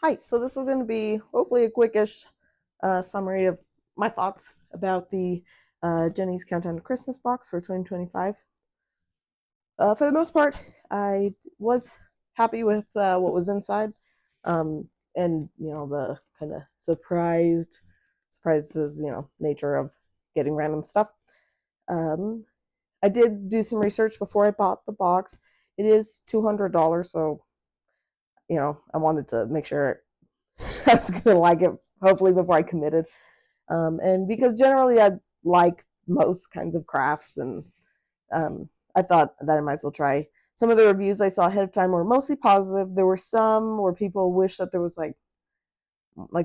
Hi, so this is going to be hopefully a quickish summary of my thoughts about the Jenny's Countdown to Christmas box for 2025. For the most part, I was happy with what was inside, and the kind of surprises nature of getting random stuff. Um, I did do some research before I bought the box. It is $200, so I wanted to make sure I was gonna like it hopefully before I committed. And because generally I like most kinds of crafts, and I thought that I might as well try. Some of the reviews I saw ahead of time were mostly positive. There were some where people wish that there was like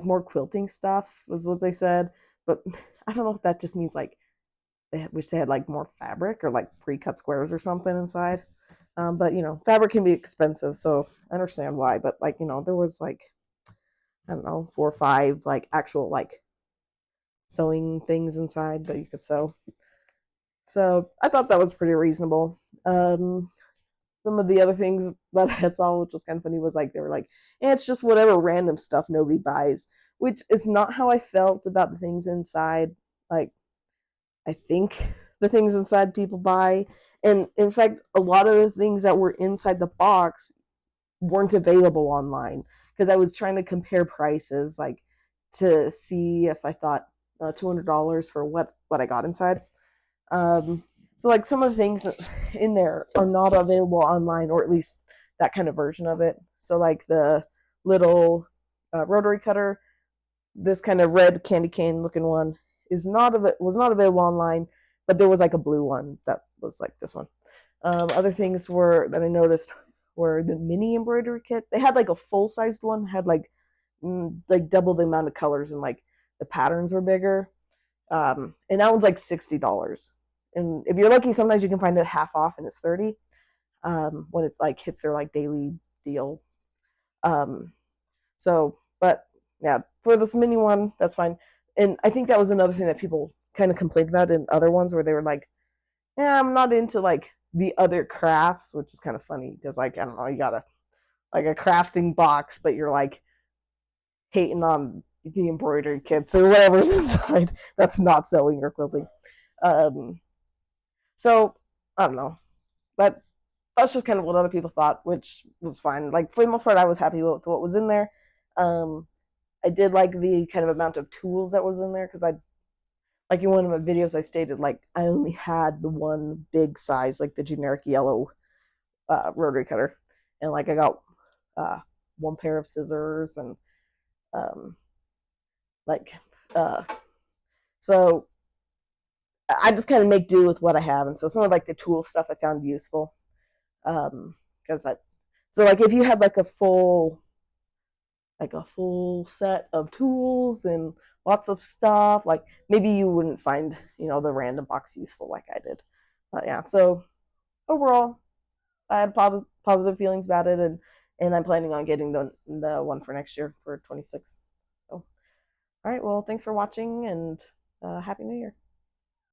more quilting stuff, was what they said. But I don't know if that just means like they wish they had like more fabric or like pre-cut squares or something inside. But fabric can be expensive, so I understand why. But there was like I don't know, 4 or 5 like actual like sewing things inside that you could sew. So I thought that was pretty reasonable. Some of the other things that I saw, which was kind of funny, was like they were like, it's just whatever random stuff nobody buys, which is not how I felt about the things inside. Like I think the things inside people buy, and in fact, a lot of the things that were inside the box weren't available online because I was trying to compare prices, like to see if I thought $200 for what I got inside. Um, so like some of the things in there are not available online, or at least that kind of version of it. So like the little rotary cutter, this kind of red candy cane looking one was not available online, but there was like a blue one that was like this one. Other things were that I noticed were the mini embroidery kit. They had like a full sized one that had like double the amount of colors, and like the patterns were bigger. And that one's like $60. And if you're lucky, sometimes you can find it half off, and it's 30 when it's like hits their like daily deal. Um, but yeah, for this mini one, that's fine. And I think that was another thing that people kind of complained about in other ones where they were like, yeah, I'm not into like the other crafts, which is kind of funny because like I don't know, you got a crafting box, but you're like hating on the embroidery kits or whatever's inside. That's not sewing or quilting. Um, so I don't know, but that's just kind of what other people thought, which was fine. Like for the most part, I was happy with what was in there. Um, I did like the kind of amount of tools that was in there because I like in one of my videos I stated like I only had the one big size, like the generic yellow rotary cutter, and like I got uh, one pair of scissors and um, like uh, so I just kind of make do with what I have, and so some of like the tool stuff I found useful because I so like if you had like a full set of tools and lots of stuff, like maybe you wouldn't find the random box useful like I did. But yeah, so overall I had positive feelings about it, and I'm planning on getting the one for next year for 26. So all right, well, thanks for watching, and happy new year.